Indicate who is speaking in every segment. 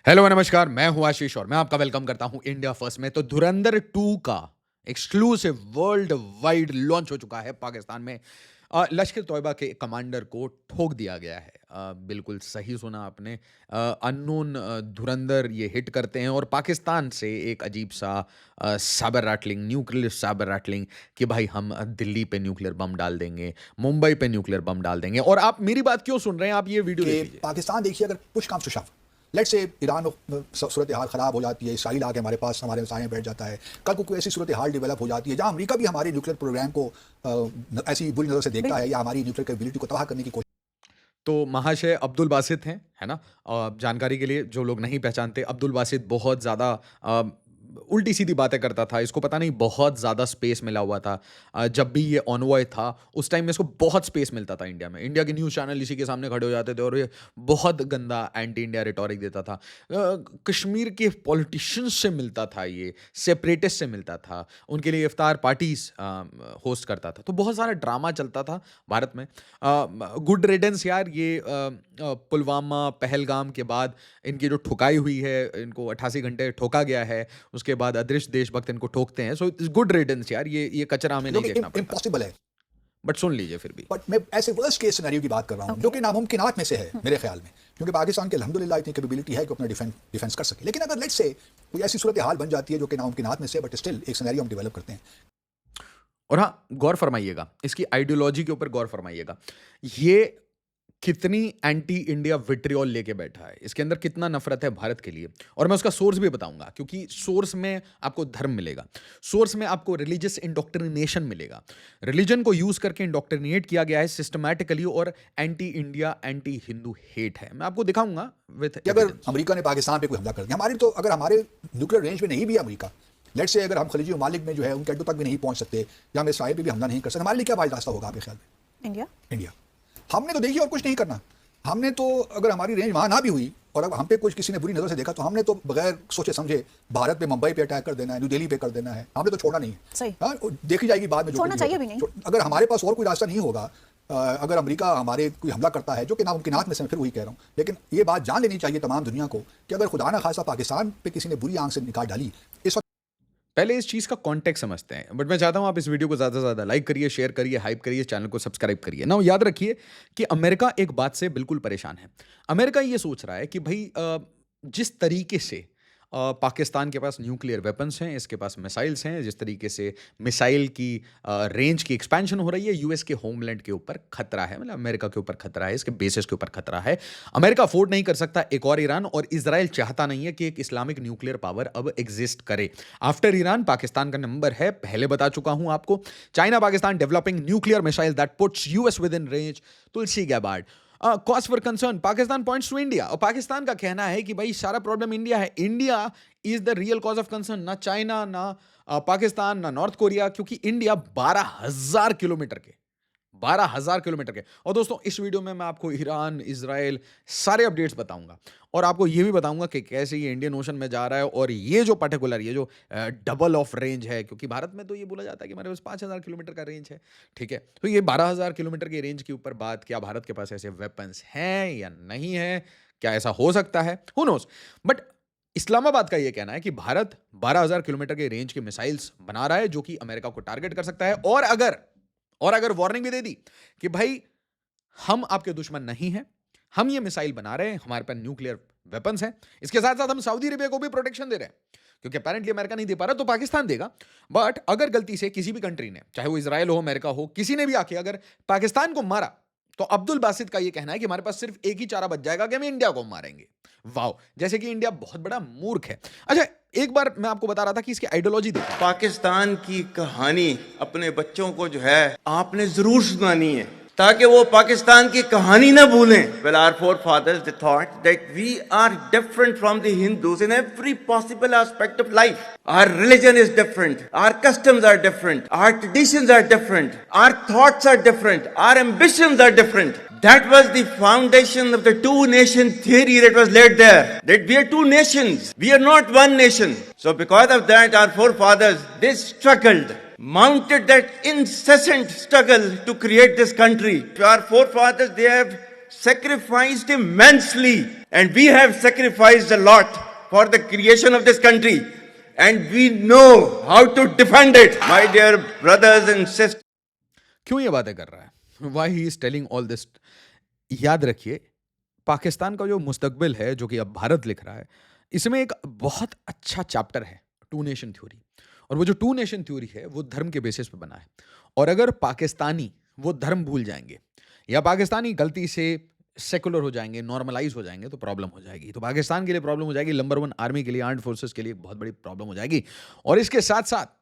Speaker 1: Hello नमस्कार, मैं हूं आशीष और मैं आपका वेलकम करता हूं इंडिया फर्स्ट में। तो धुरंधर 2 का एक्सक्लूसिव वर्ल्ड वाइड लॉन्च हो चुका है पाकिस्तान में। लश्कर तोयबा के कमांडर को ठोक दिया गया है। बिल्कुल सही सुना आपने। अननोन धुरंधर ये हिट करते हैं और पाकिस्तान से एक अजीब सा साबर रैटलिंग, न्यूक्लियर साबर रैटलिंग कि भाई हम दिल्ली पे न्यूक्लियर बम डाल देंगे, मुंबई पे न्यूक्लियर बम डाल देंगे। और आप मेरी बात क्यों सुन रहे हैं? आप ये वीडियो
Speaker 2: कि
Speaker 1: देख लीजिए।
Speaker 2: पाकिस्तान देखिए, अगर push comes to shove, let say Iran सूरत हाल ख़राब हो जाती है, इसराइल आके हमारे पास हमारे साए बैठ जाता है, कल को कोई ऐसी सूरत हाल डेवलप हो जाती है जहाँ अमेरिका भी हमारे न्यूक्लियर प्रोग्राम को ऐसी बुरी नज़र से देखता है या हमारी न्यूक्लियर कैपेबिलिटी को तबाह करने की कोशिश।
Speaker 1: तो महाशय अब्दुल बासित हैं, है ना? जानकारी के लिए जो लोग नहीं पहचानते, अब्दुल बासित बहुत ज़्यादा उल्टी-सीधी बातें करता था। इसको पता नहीं बहुत ज़्यादा स्पेस मिला हुआ था। जब भी ये ऑनवॉय था, उस टाइम में इसको बहुत स्पेस मिलता था इंडिया में। इंडिया के न्यूज़ चैनल इसी के सामने खड़े हो जाते थे और ये बहुत गंदा एंटी इंडिया रिटॉरिक देता था। कश्मीर के पॉलिटिशियंस से मिलता था ये, सेपरेटिस्ट से मिलता था, उनके लिए इफ्तार पार्टीज़ होस्ट करता था। तो बहुत सारा ड्रामा चलता था भारत में। गुड रिडेंस यार, ये पुलवामा, पहलगाम के बाद इनकी जो ठुकाई हुई है, इनको 88 घंटे ठोका गया है, उसके बाद अदृश्य देशभक्त इनको ठोकते हैं। सो इट्स गुड रिडेंस यार, ये कचरा हमें नहीं देखना पड़ता।
Speaker 2: इम्पॉसिबल है,
Speaker 1: बट सुन लीजिए फिर भी।
Speaker 2: बट मैं ऐसे वर्स्ट केस सिनेरियो की बात कर रहा हूँ जो कि नामुमकिनात में से है मेरे ख्याल में, क्योंकि पाकिस्तान के अल्हम्दुलिल्लाह इतनी कैपेबिलिटी है कि अपना डिफेंस कर सके। लेकिन अगर लेट्स से कोई ऐसी सूरत हाल बन जाती है जो कि नामुमकिनात में से, बट स्टिल एक सिनेरियो हम डेवलप करते हैं।
Speaker 1: और हाँ, गौर फरमाइएगा, इसकी आइडियोलॉजी के ऊपर गौर फरमाइएगा। ये कितनी एंटी इंडिया विट्रियोल लेके बैठा है, इसके अंदर कितना नफरत है भारत के लिए। और मैं उसका सोर्स भी बताऊंगा, क्योंकि सोर्स में आपको धर्म मिलेगा, सोर्स में आपको रिलीजियस इंडोक्ट्रिनेशन मिलेगा। रिलीजन को यूज करके इंडोक्ट्रिनेट किया गया है सिस्टमैटिकली, और anti India, anti Hindu hate है। मैं आपको दिखाऊंगा विद
Speaker 2: कि अगर अमेरिका ने पाकिस्तान पे कोई हमला कर दिया, हमारी तो अगर हमारे न्यूक्लियर रेंज में नहीं भी अमेरिका, लेट्स से अगर हम खलीजी ममालिक में जो है उनके अड्डों तक भी नहीं पहुंच सकते या हम इसराइल पे भी हमला नहीं कर सकते, हमारे लिए क्या वाइज रास्ता होगा आपके ख्याल में? इंडिया हमने तो देखिए और कुछ नहीं करना। हमने तो अगर हमारी रेंज वहाँ ना भी हुई और अब हम पे कुछ किसी ने बुरी नज़र से देखा, तो हमने तो बगैर सोचे समझे भारत पे, मुंबई पे अटैक कर देना है, न्यू दिल्ली पे कर देना है। हमने तो छोड़ना नहीं है।
Speaker 3: सही।
Speaker 2: हाँ, देखी जाएगी बाद में,
Speaker 3: छोड़ना चाहिए भी नहीं।
Speaker 2: अगर हमारे पास और कोई रास्ता नहीं होगा, अगर अमेरिका हमारे कोई हमला करता है, जो कि नामुमकिनात में से, मैं फिर वही कह रहा हूँ, लेकिन ये बात जान लेनी चाहिए तमाम दुनिया को कि अगर खुदा ना खासा पाकिस्तान पे किसी ने बुरी आंख से निकाल डाली, इस
Speaker 1: पहले इस चीज़ का कॉन्टेक्स्ट समझते हैं। बट मैं चाहता हूँ आप इस वीडियो को ज़्यादा से ज़्यादा लाइक करिए, शेयर करिए, हाइप करिए, चैनल को सब्सक्राइब करिए ना। याद रखिए कि अमेरिका एक बात से बिल्कुल परेशान है। अमेरिका ये सोच रहा है कि भाई जिस तरीके से पाकिस्तान के पास न्यूक्लियर वेपन्स हैं, इसके पास मिसाइल्स हैं, जिस तरीके से मिसाइल की रेंज की एक्सपेंशन हो रही है, यूएस के होमलैंड के ऊपर खतरा है, मतलब अमेरिका के ऊपर खतरा है, इसके बेसिस के ऊपर खतरा है। अमेरिका अफोर्ड नहीं कर सकता एक और ईरान, और इजराइल चाहता नहीं है कि एक इस्लामिक न्यूक्लियर पावर अब एग्जिस्ट करे। आफ्टर ईरान पाकिस्तान का नंबर है, पहले बता चुका हूं आपको। China Pakistan developing nuclear missile that puts US within range. Tulsi Gabbard cause for concern Pakistan points to India. और पाकिस्तान का कहना है कि भाई सारा प्रॉब्लम इंडिया है, India is the real cause of concern, ना चाइना, ना पाकिस्तान, ना नॉर्थ कोरिया, क्योंकि इंडिया 12,000 किलोमीटर के 12,000 किलोमीटर के। और दोस्तों इस वीडियो में मैं आपको ईरान, इजराइल सारे अपडेट्स बताऊंगा, और आपको ये भी बताऊंगा कि कैसे ये इंडियन ओशन में जा रहा है। और ये जो पर्टिकुलर, ये जो डबल ऑफ रेंज है, क्योंकि भारत में तो ये बोला जाता है कि हमारे पास 5,000 किलोमीटर का रेंज है, ठीक है, तो ये 12,000 किलोमीटर के रेंज के ऊपर बात, क्या भारत के पास ऐसे वेपन्स हैं या नहीं है, क्या ऐसा हो सकता है, हु नोस। बट इस्लामाबाद का ये कहना है कि भारत 12,000 किलोमीटर के रेंज के मिसाइल्स बना रहा है जो कि अमेरिका को टारगेट कर सकता है। और अगर वार्निंग भी दे दी कि भाई हम आपके दुश्मन नहीं हैं, हम ये मिसाइल बना रहे हैं, हमारे पास न्यूक्लियर वेपन्स हैं, इसके साथ साथ हम सऊदी अरेबिया को भी प्रोटेक्शन दे रहे हैं, क्योंकि अपेरेंटली अमेरिका नहीं दे पा रहा तो पाकिस्तान देगा। बट अगर गलती से किसी भी कंट्री ने, चाहे वो इजराइल हो, अमेरिका हो, किसी ने भी आके अगर पाकिस्तान को मारा, तो अब्दुल बासित का ये कहना है कि हमारे पास सिर्फ एक ही चारा बच जाएगा कि हम इंडिया को मारेंगे। वाओ, जैसे कि इंडिया बहुत बड़ा मूर्ख है। अच्छा, एक बार मैं आपको बता रहा था कि इसकी आइडियोलॉजी देखो।
Speaker 4: पाकिस्तान की कहानी अपने बच्चों को जो है आपने जरूर सुनानी है, ताकि वो पाकिस्तान की कहानी ना भूलें। Well, our forefathers they thought that we are different from the Hindus in every possible aspect of life. Our religion is different, our customs are different, our traditions are different, our thoughts are different, our ambitions are different. That was the foundation of the two nation theory that was laid there. That we are two nations, we are not one nation. So because of that, our forefathers, they struggled, mounted that incessant struggle to create this country. Our forefathers, they have sacrificed immensely, and we have sacrificed a lot for the creation of this country, and we know how to defend it. My dear brothers and sisters,
Speaker 1: क्यों ये बातें कर रहा है? Why he is telling all this? याद रखिए, पाकिस्तान का जो मुस्तकबिल है, जो कि अब भारत लिख रहा है, इसमें एक बहुत अच्छा चैप्टर है, टू नेशन थ्योरी। और वो जो टू नेशन थ्योरी है, वो धर्म के बेसिस पे बना है। और अगर पाकिस्तानी वो धर्म भूल जाएंगे, या पाकिस्तानी गलती से सेकुलर हो जाएंगे, नॉर्मलाइज हो जाएंगे, तो प्रॉब्लम हो जाएगी। तो पाकिस्तान के लिए प्रॉब्लम हो जाएगी, नंबर 1 आर्मी के लिए, आर्म्ड फोर्सेस के लिए बहुत बड़ी प्रॉब्लम हो जाएगी। और इसके साथ साथ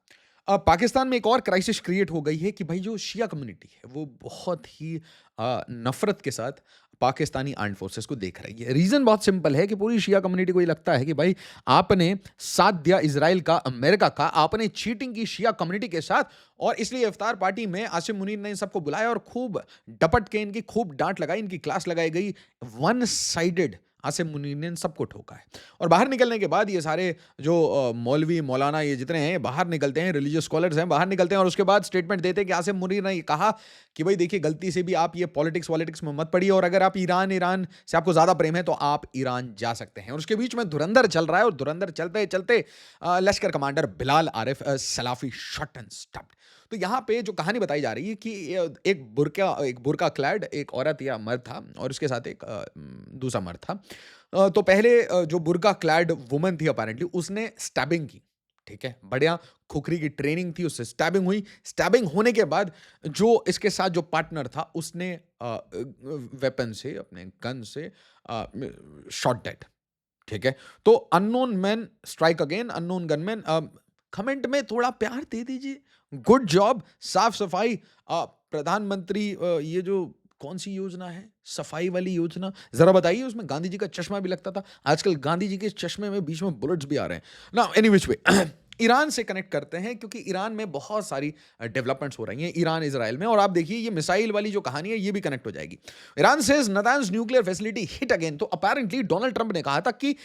Speaker 1: पाकिस्तान में एक और क्राइसिस क्रिएट हो गई है कि भाई जो शिया कम्युनिटी है, वो बहुत ही नफरत के साथ पाकिस्तानी आर्म्ड फोर्सेस को देख रही है। रीजन बहुत सिंपल है कि पूरी शिया कम्युनिटी को ये लगता है कि भाई आपने साथ दिया इजराइल का, अमेरिका का, आपने चीटिंग की शिया कम्युनिटी के साथ, और इसलिए इफ्तार पार्टी में आसिम मुनीर ने इन सबको बुलाया और खूब डपट के इनकी खूब डांट लगाई, इनकी क्लास लगाई गई। वन साइडेड आसिम मुनीर ने इन सबको ठोका है। और बाहर निकलने के बाद ये सारे जो मौलवी मौलाना ये जितने हैं बाहर निकलते हैं, रिलीजियस स्कॉलर्स हैं, बाहर निकलते हैं और उसके बाद स्टेटमेंट देते हैं कि आसिम मुनीर ने ये कहा कि भाई देखिए, गलती से भी आप ये पॉलिटिक्स में मत पड़िए, और अगर आप ईरान से आपको ज्यादा प्रेम है तो आप ईरान जा सकते हैं। और उसके बीच में धुरंधर चल रहा है, और धुरंधर चलते चलते लश्कर commander Bilal Arif Salafi shot and stopped. तो यहाँ पे जो कहानी बताई जा रही है कि एक बुरका क्लैड एक औरत या मर्द था, और उसके साथ एक दूसरा मर्द था। तो पहले जो बुरका क्लैड वुमन थी, अपेरेंटली उसने स्टैबिंग की, ठीक है, बढ़िया खुखरी की ट्रेनिंग थी, उससे स्टैबिंग हुई। स्टैबिंग होने के बाद जो इसके साथ जो पार्टनर था, उसने वेपन से, अपने गन से शॉट डेड, ठीक है। तो unknown man strike again, unknown gunman. Comment में थोड़ा प्यार दे दीजिए, गुड जॉब, साफ सफाई। प्रधानमंत्री ये जो कौन सी योजना है, सफाई वाली योजना, जरा बताइए। उसमें गांधी जी का चश्मा भी लगता था, आजकल गांधी जी के चश्मे में बीच में बुलेट्स भी आ रहे हैं ना। एनी विच वे ईरान से कनेक्ट करते हैं, क्योंकि ईरान में बहुत सारी डेवलपमेंट्स हो रही हैं, ईरान इजराइल में। और आप देखिए, ये मिसाइल वाली जो कहानी है, ये भी कनेक्ट हो जाएगी। Iran says Natanz nuclear facility hit again. तो अपेरेंटली डोनाल्ड ट्रंप ने कहा था कि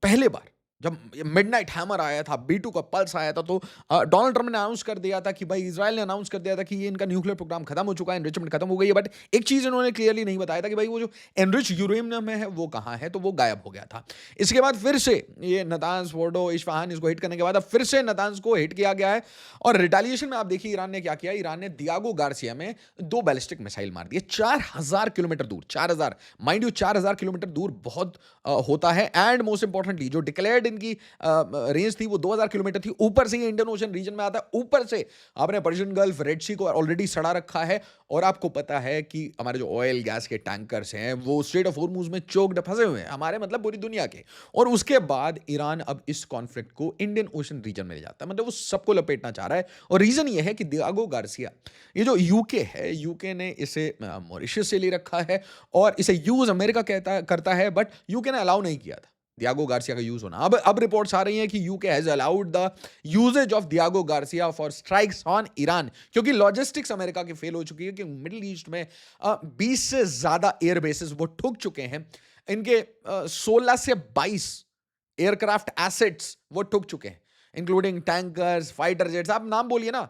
Speaker 1: पहले बार जब मिडनाइट हैमर आया था, B2 का पल्स आया था, तो डोनाल्ड ट्रंप ने अनाउंस कर दिया था कि भाई, इजराइल ने अनाउंस कर दिया था कि ये इनका न्यूक्लियर प्रोग्राम खत्म हो चुका है, एनरिचमेंट खत्म हो गई है। बट एक चीज इन्होंने क्लियरली नहीं बताया था कि भाई वो जो एनरिच यूरेनियम है वो कहाँ है, तो वो गायब हो गया था। इसके बाद फिर से ये नातान्ज, फोर्डो, इस्फहान, इसको हिट करने के बाद अब फिर से नातान्ज को हिट किया गया है। और रिटेलिएशन में आप देखिए ईरान ने क्या किया। ईरान ने दियागो गार्सिया में 2 बैलिस्टिक मिसाइल मार दिए, 4000 किलोमीटर दूर। 4000, माइंड यू, 4000 किलोमीटर दूर बहुत होता है। एंड मोस्ट इंपॉर्टेंटली, जो डिक्लेयर्ड इनकी रेंज थी वो 2000 किलोमीटर थी। ऊपर से ये इंडियन ओशन रीजन में आता है, ऊपर से आपने पर्शियन गल्फ, रेड सी को ऑलरेडी सड़ा रखा है। और आपको पता है कि हमारे जो ऑयल गैस के टैंकर्स हैं वो स्ट्रेट ऑफ हॉर्मुज में चोक्ड, फंसे हुए हैं, हमारे मतलब पूरी दुनिया के। और उसके बाद ईरान अब इस कॉन्फ्लिक्ट को इंडियन ओशन रीजन में ले जाता है, मतलब वो सबको लपेटना चाह रहा है। और रीजन ये है कि दियागो गार्सिया, ये जो यूके है, यूके ने इसे मॉरिशस से ले रखा है और इसे यूज अमेरिका करता है, बट यूके ने अलाउ नहीं किया था दियागो गार्सिया का यूज होना। अब रिपोर्ट्स आ रही हैं कि UK has allowed the uses of Diego Garcia for strikes on Iran, क्योंकि लॉजिस्टिक्स अमेरिका की फेल हो चुकी है कि मिडिल ईस्ट में 20 से ज्यादा एयर बेसिस वो ठुक चुके हैं। इनके 16 से 22 एयरक्राफ्ट एसेट्स वो ठुक चुके हैं, इंक्लूडिंग टैंकर्स, फाइटर जेट्स। आप नाम बोलिए ना,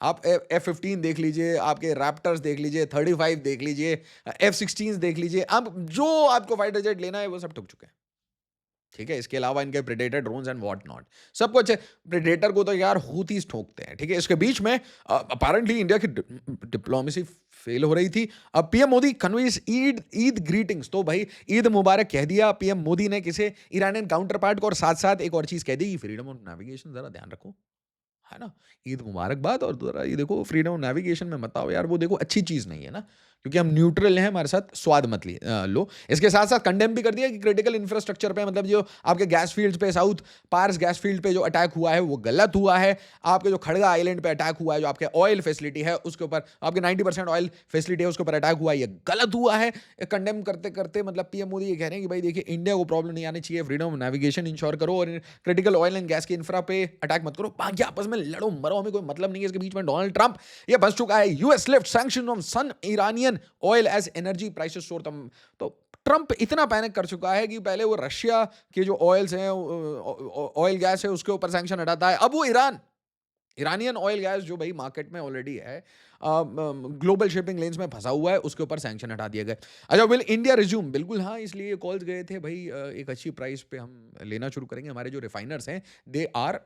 Speaker 1: आप F-15 देख लीजिए, आपके रैप्टर्स देख लीजिए, 35 देख लीजिए, F-16 देख लीजिए, अब जो आपको फाइटर जेट लेना है वो सब ठुक चुके हैं, ठीक है। इसके अलावा इनके predator drones and what not सब कुछ है। प्रेडेटर को तो यार हूतीस ठोकते हैं, ठीक है। इसके बीच में अपेरेंटली इंडिया की डिप्लोमेसी फेल हो रही थी। अब PM Modi conveys Eid greetings, तो भाई ईद मुबारक कह दिया पीएम मोदी ने किसे, ईरानियन काउंटर पार्ट को। और साथ साथ एक और चीज कह दी, फ्रीडम ऑफ नेविगेशन जरा ध्यान रखो, है ना। ईद मुबारकबाद, और जरा ये देखो फ्रीडम ऑफ नेविगेशन में मत आओ यार, वो देखो अच्छी चीज नहीं है ना, क्योंकि हम न्यूट्रल हैं, हमारे साथ स्वाद मत लो। इसके साथ साथ कंडेम भी कर दिया कि क्रिटिकल इंफ्रास्ट्रक्चर पे, मतलब जो आपके गैस फील्ड्स पे, साउथ पार्स गैस फील्ड पे जो अटैक हुआ है वो गलत हुआ है। आपके जो खड़गा आइलैंड पे अटैक हुआ है, जो आपके ऑयल फैसिलिटी है उसके ऊपर, आपके 90% ऑयल फैसिलिटी है उसके ऊपर अटैक हुआ है, ये गलत हुआ है। कंडेम करते करते मतलब पीएम मोदी ये कह रहे हैं कि भाई देखिए, इंडिया को प्रॉब्लम नहीं आनी चाहिए, फ्रीडम ऑफ नेविगेशन इंश्योर करो और क्रिटिकल ऑयल एंड गैस के इंफ्रा पे अटैक मत करो, बाकी आपस में लड़ो मरो, हमें कोई मतलब नहीं है। इसके बीच में डोनाल्ड ट्रंप ये फंस चुका है। US lift sanction on some Iranian oil as energy prices soar. तो ट्रंप इतना पैनिक कर चुका है कि पहले वो रशिया के जो ऑयल्स हैं, ऑयल गैस है, उसके ऊपर सैंक्शन हटाता है, अब वो ईरान ईरानियन ऑयल गैस जो भाई मार्केट में ऑलरेडी है, ग्लोबल शिपिंग लेन्स में फंसा हुआ है, उसके ऊपर सैंक्शन हटा दिए गए। अच्छा, विल इंडिया रिज्यूम? बिल्कुल हाँ, इसलिए कॉल्स गए थे भाई, एक अच्छी प्राइस पे हम लेना शुरू करेंगे। हमारे जो रिफाइनर्स हैं they are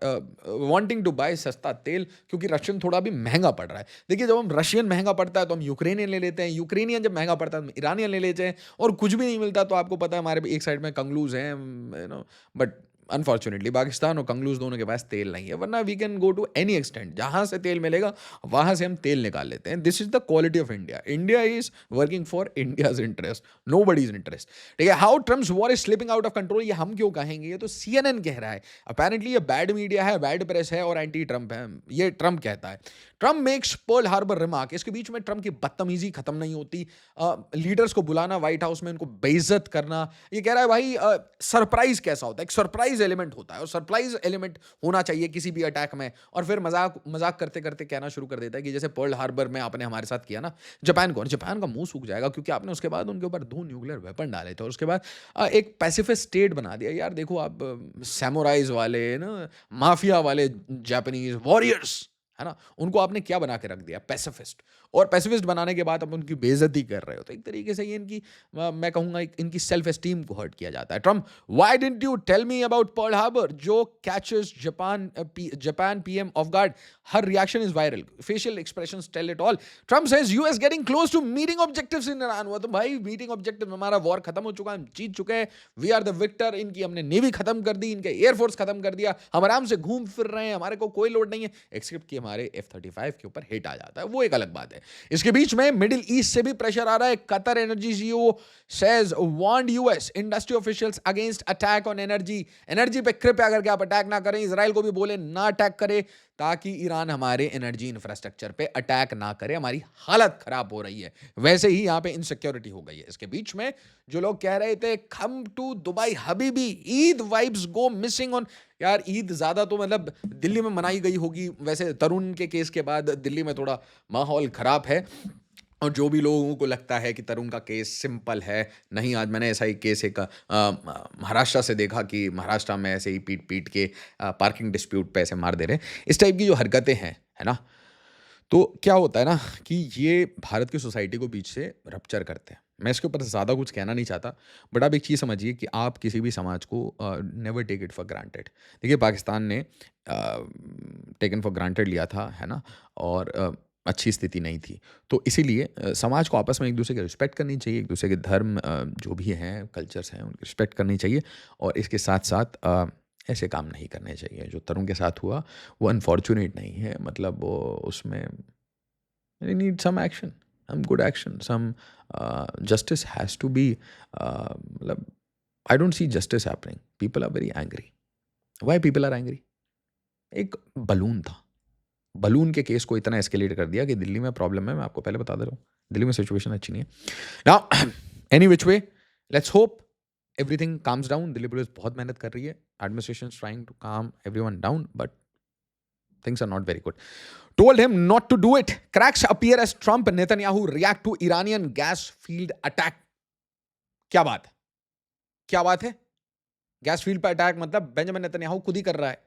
Speaker 1: wanting to buy सस्ता तेल, क्योंकि रशियन थोड़ा भी महंगा पड़ रहा है। देखिए, जब हम रशियन महंगा पड़ता है तो हम यूक्रेनियन ले लेते हैं, यूक्रेनियन जब महंगा पड़ता है तो हम ईरानियन ले लेते हैं, और कुछ भी नहीं मिलता तो आपको पता है हमारे एक साइड में कंगलूज हैं, बट अनफॉर्चुनेटली पाकिस्तान और कंगलूज दोनों के पास तेल नहीं है, वरना we can go to any extent, जहां से तेल मिलेगा वहां से हम तेल निकाल लेते हैं। This is the quality of India. India is working for India's interest, nobody's interest. ठीक है, how Trump's war is slipping out of control, ये हम क्यों कहेंगे, ये तो CNN कह रहा है। अपेरेंटली ये बैड मीडिया है, बैड प्रेस है और एंटी ट्रम्प है, ये ट्रम्प कहता है। Trump makes Pearl Harbor remark, इसके बीच में ट्रम्प की बदतमीजी खत्म नहीं होती। लीडर्स को बुलाना व्हाइट हाउस में, उनको बेइज्जत करना, ये कह रहा है भाई सरप्राइज कैसा होता है, एक सरप्राइज एलिमेंट होता है और सरप्राइज एलिमेंट होना चाहिए किसी भी अटैक में। और फिर मजाक करते करते कहना शुरू कर देता है कि जैसे पर्ल हार्बर में आपने हमारे साथ किया ना जापान को, जापान का मुंह सूख जाएगा क्योंकि आपने उसके बाद उनके ऊपर 2 न्यूक्लियर वेपन डाले थे और उसके बाद एक पैसिफिस्ट स्टेट बना दिया। यार देखो, आप सैमुराइज वाले ना, माफिया वाले जापानीज वॉरियर्स है ना, उनको आपने क्या बना के रख दिया, पैसिफिस्ट। और पैसिफिस्ट बनाने के बाद अब उनकी बेइज्जती कर रहे हो, तो एक तरीके से ये इनकी, मैं कहूंगा इनकी सेल्फ एस्टीम को हर्ट किया जाता है। Trump, why didn't you tell me about Pearl Harbor, जो catches Japan PM off guard, her reaction is viral, facial expressions tell it all. Trump says US getting close to meeting objectives in Iran. वो तो भाई meeting objective, हमारा war खत्म हो चुका है, हम जीत चुके हैं, वी आर द विक्टर। इनकी हमने नेवी खत्म कर दी, इनके एयरफोर्स खत्म कर दिया, हम आराम से घूम फिर रहे हैं, हमारे को कोई लोड नहीं है, एक्सेप्ट कि हमारे F-35 के ऊपर हिट आ जाता है, वो एक अलग बात है। इसके बीच में मिडिल ईस्ट से भी प्रेशर आ रहा है। Qatar energy CEO says warned US industry officials against attack on energy पे कृपया करके आप अटैक ना करें। इजराइल को भी बोले ना अटैक करे, ताकि ईरान हमारे एनर्जी इंफ्रास्ट्रक्चर पे अटैक ना करे, हमारी हालत खराब हो रही है। वैसे ही यहां पे इनसिक्योरिटी हो गई है। इसके बीच में जो लोग कह रहे थे कम टू दुबई हबीबी, Eid vibes go missing on, यार ईद ज्यादा तो मतलब दिल्ली में मनाई गई होगी, वैसे तरुण के केस के बाद दिल्ली में थोड़ा माहौल खराब है। और जो भी लोगों को लगता है कि तरुण का केस सिंपल है, नहीं, आज मैंने ऐसा ही केस एक महाराष्ट्र से देखा कि महाराष्ट्र में ऐसे ही पीट पीट के पार्किंग डिस्प्यूट पे ऐसे मार दे रहे हैं। इस टाइप की जो हरकतें हैं, है ना, तो क्या होता है ना कि ये भारत की सोसाइटी को बीच से रप्चर करते हैं। मैं इसके ऊपर ज़्यादा कुछ कहना नहीं चाहता, बट आप एक चीज़ समझिए कि आप किसी भी समाज को never take it for granted. देखिए, पाकिस्तान ने टेकन फॉर ग्रांटेड लिया था, है ना, और अच्छी स्थिति नहीं थी, तो इसीलिए समाज को आपस में एक दूसरे की रिस्पेक्ट करनी चाहिए, एक दूसरे के धर्म जो भी हैं, कल्चर्स हैं, उनकी रिस्पेक्ट करनी चाहिए। और इसके साथ साथ ऐसे काम नहीं करने चाहिए। जो तरुण के साथ हुआ वो अनफॉर्चुनेट नहीं है, मतलब वो उसमें need some action, some good action, some justice has to be, मतलब I don't see justice happening. People are very angry. Why people are angry? एक बलून था, बलून के केस को इतना एस्केलेट कर दिया कि दिल्ली में प्रॉब्लम है। मैं आपको पहले बता दे रहा हूँ, दिल्ली में सिचुएशन अच्छी नहीं है। Now any which way, let's hope everything calms down. Delhi police बहुत मेहनत कर रही है, एडमिनिस्ट्रेशन ट्राइंग टू काम everyone down, but things are not very good. Told him not to do it. Cracks appear as Trump Netanyahu react to Iranian gas field attack. क्या बात है, क्या बात है? गैस फील्ड पर अटैक मतलब Benjamin Netanyahu खुद ही कर रहा है।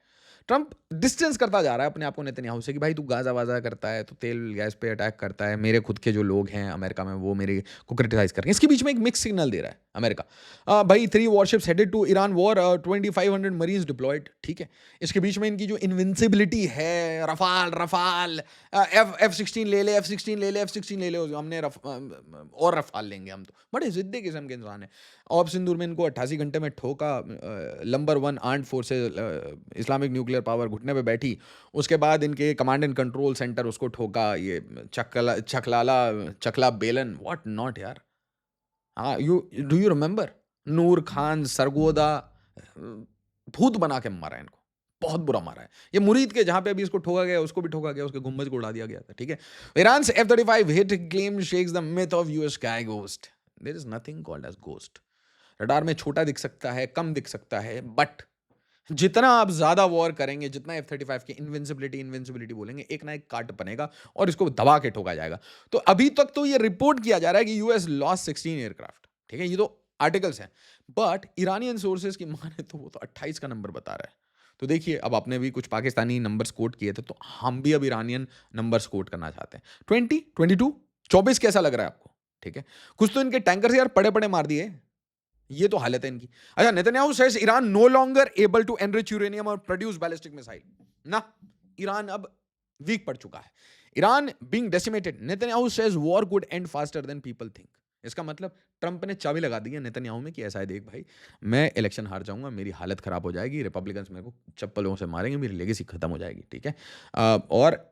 Speaker 1: ट्रंप डिस्टेंस करता जा रहा है अपने आप को नेतन्याहू से कि भाई तू गाजा वाजा करता है, तो तेल गैस पे अटैक करता है, मेरे खुद के जो लोग हैं अमेरिका में वो मेरे को क्रिटिसाइज कर रहे हैं। इसके बीच में एक मिक्स सिग्नल दे रहा है अमेरिका। भाई 3 warships headed to Iran war, 2500 marines deployed, ठीक है। इसके बीच में इनकी जो इनविंसिबिलिटी है, रफाल F-16 ले ले, F-16 ले ले, F-16 ले ले, हमने और रफाल लेंगे हम, तो बड़े जिद्दी किस्म के इंसान है। ऑप सिंदूर में इनको 88 घंटे में ठोका, number 1 armed forces Islamic nuclear power घुटने पे बैठी। उसके बाद इनके कमांड एंड कंट्रोल सेंटर उसको ठोका, ये चकला बेलन, व्हाट नॉट यार। हाँ, डू यू रिमेंबर नूर खान सरगोदा, भूत बना के मारा है इनको, बहुत बुरा मारा है। ये मुरीद के जहां पे अभी इसको ठोका गया उसको भी ठोका गया, उसके गुंबज को उड़ा दिया गया था, ठीक है। ईरान से F-35 hit claim shakes the myth of US sky ghost. There is nothing called as ghost. Radar में छोटा दिख सकता है, कम दिख सकता है, बट जितना आप ज्यादा वॉर करेंगे, जितना F-35 की इनविंसिबिलिटी बोलेंगे, एक ना एक काट बनेगा और इसको दबा के ठोका जाएगा। तो अभी तक तो ये रिपोर्ट किया जा रहा है कि यूएस लॉस्ट 16 एयरक्राफ्ट, ठीक है, ये तो आर्टिकल्स हैं, बट ईरानियन सोर्सेज की माने तो वो तो 28 का नंबर बता रहा है। तो देखिए अब आपने भी कुछ पाकिस्तानी नंबर्स कोट किए थे, तो हम भी अब ईरानियन नंबर्स कोट करना चाहते हैं। 20, 22, 24 कैसा लग रहा है आपको? ठीक है, कुछ तो इनके टैंकर से यार पड़े मार दिए, ये तो हालत है इनकी। अच्छा, Netanyahu says Iran no longer able to enrich uranium और प्रोड्यूस बैलिस्टिक मिसाइल। ना, ईरान अब वीक पड़ चुका है। Iran being decimated, Netanyahu says war could end faster than people think. इसका मतलब ट्रंप ने चाबी लगा दी है नेतन्याहू में कि ऐसा है, देख भाई मैं इलेक्शन हार जाऊंगा, मेरी हालत खराब हो जाएगी, रिपब्लिकन्स मेरे को चप्पलों से मारेंगे, मेरी लेगेसी खत्म हो जाएगी। ठीक है, और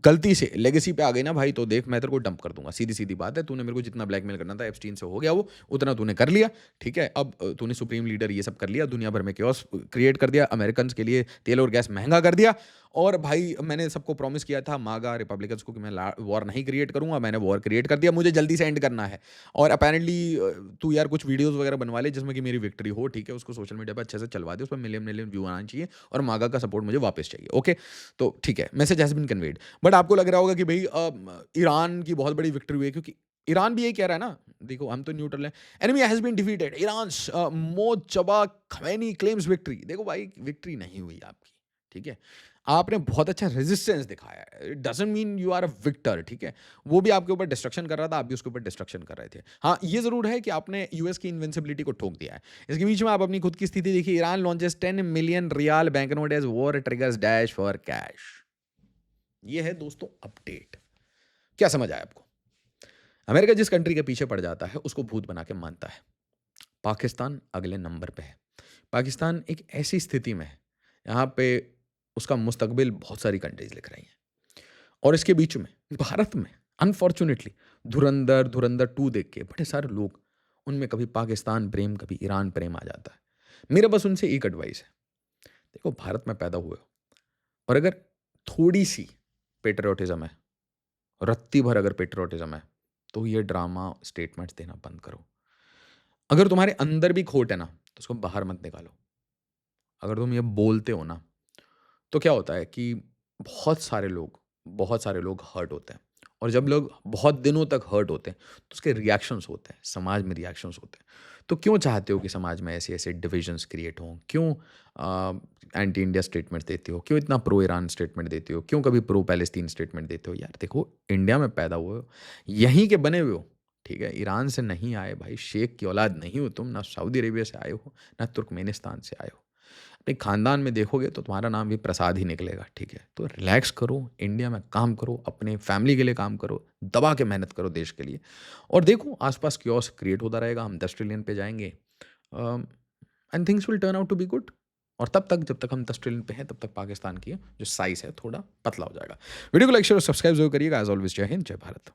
Speaker 1: गलती से लेगेसी पे आ गई ना भाई, तो देख मैं तेरे को डंप कर दूंगा, सीधी सीधी बात है। तूने मेरे को जितना ब्लैकमेल करना था एप्स्टीन से हो गया वो, उतना तूने कर लिया। ठीक है, अब तूने सुप्रीम लीडर ये सब कर लिया, दुनिया भर में केओस क्रिएट कर दिया, अमेरिकन के लिए तेल और गैस महंगा कर दिया। और भाई मैंने सबको प्रॉमिस किया था मागा रिपब्लिकन्स को कि मैं वॉर नहीं क्रिएट करूंगा, मैंने वॉर क्रिएट कर दिया, मुझे जल्दी से एंड करना है। और अपेरेंटली तू यार कुछ वीडियोस वगैरह बनवा ले जिसमें कि मेरी विक्ट्री हो। ठीक है, उसको सोशल मीडिया पर अच्छे से चलवा दे, उस पर मिलियन मिलियन व्यू आना चाहिए और मागा का सपोर्ट मुझे वापस चाहिए। ओके, तो ठीक है, message has been conveyed. But आपको लग रहा होगा कि भाई ईरान की बहुत बड़ी विक्ट्री हुई है, क्योंकि ईरान भी यही कह रहा है ना, देखो हम तो न्यूट्रल हैं। Enemy has been defeated, Iran Mojtaba Khamenei claims victory. देखो भाई विक्ट्री नहीं हुई आपकी। ठीक है, आपने बहुत अच्छा रेजिस्टेंस दिखाया है, it doesn't mean you are a victor. ठीक है, वो भी आपके ऊपर डिस्ट्रक्शन कर रहा था, आप भी उसके ऊपर डिस्ट्रक्शन कर रहे थे। हाँ, ये जरूर है कि आपने यूएस की इन्विंसिबिलिटी को ठोक दिया है। इसके बीच में आप अपनी खुद की स्थिति देखिए। Iran launches 10 million rial bank note as war triggers dash for cash. ये है दोस्तों अपडेट। क्या समझ आया आपको? अमेरिका जिस कंट्री के पीछे पड़ जाता है उसको भूत बना के मानता है। पाकिस्तान अगले नंबर पे है। पाकिस्तान एक ऐसी स्थिति में है, यहाँ पे उसका मुस्तकबिल बहुत सारी कंट्रीज लिख रही हैं। और इसके बीच में भारत में अनफॉर्चुनेटली धुरंधर 2 देख के बड़े सारे लोग, उनमें कभी पाकिस्तान प्रेम कभी ईरान प्रेम आ जाता है। मेरा बस उनसे एक एडवाइस है, देखो भारत में पैदा हुए हो और अगर थोड़ी सी पेट्रियोटिज्म है, रत्ती भर अगर पेट्रियोटिज्म है, तो ये ड्रामा स्टेटमेंट्स देना बंद करो। अगर तुम्हारे अंदर भी खोट है ना, तो उसको बाहर मत निकालो। अगर तुम ये बोलते हो ना, तो क्या होता है कि बहुत सारे लोग हर्ट होते हैं। और जब लोग बहुत दिनों तक हर्ट होते हैं तो उसके रिएक्शंस होते हैं, समाज में रिएक्शंस होते हैं। तो क्यों चाहते हो कि समाज में ऐसे ऐसे डिविजन्स क्रिएट हों? क्यों एंटी इंडिया स्टेटमेंट देते हो? क्यों इतना प्रो ईरान स्टेटमेंट देते हो? क्यों कभी प्रो पैलेस्तीन स्टेटमेंट देते हो? यार देखो, इंडिया में पैदा हुए हो, यहीं के बने हुए हो। ठीक है, ईरान से नहीं आए भाई, शेख की औलाद नहीं हो तुम, ना सऊदी अरेबिया से आए हो, ना तुर्कमेनिस्तान से आए हो। अपने खानदान में देखोगे तो तुम्हारा नाम भी प्रसाद ही निकलेगा। ठीक है, तो रिलैक्स करो, इंडिया में काम करो, अपने फैमिली के लिए काम करो, दबा के मेहनत करो देश के लिए। और देखो आसपास क्योस क्रिएट होता रहेगा, हम 10 ट्रिलियन पे जाएंगे and things will turn out to be good. और तब तक, जब तक हम 10 ट्रिलियन पे हैं, तब तक पाकिस्तान की जो साइज है थोड़ा पतला हो जाएगा। वीडियो को लाइक शेयर और सब्सक्राइब जरूर करिएगा। एज ऑलवेज जय हिंद, जय भारत।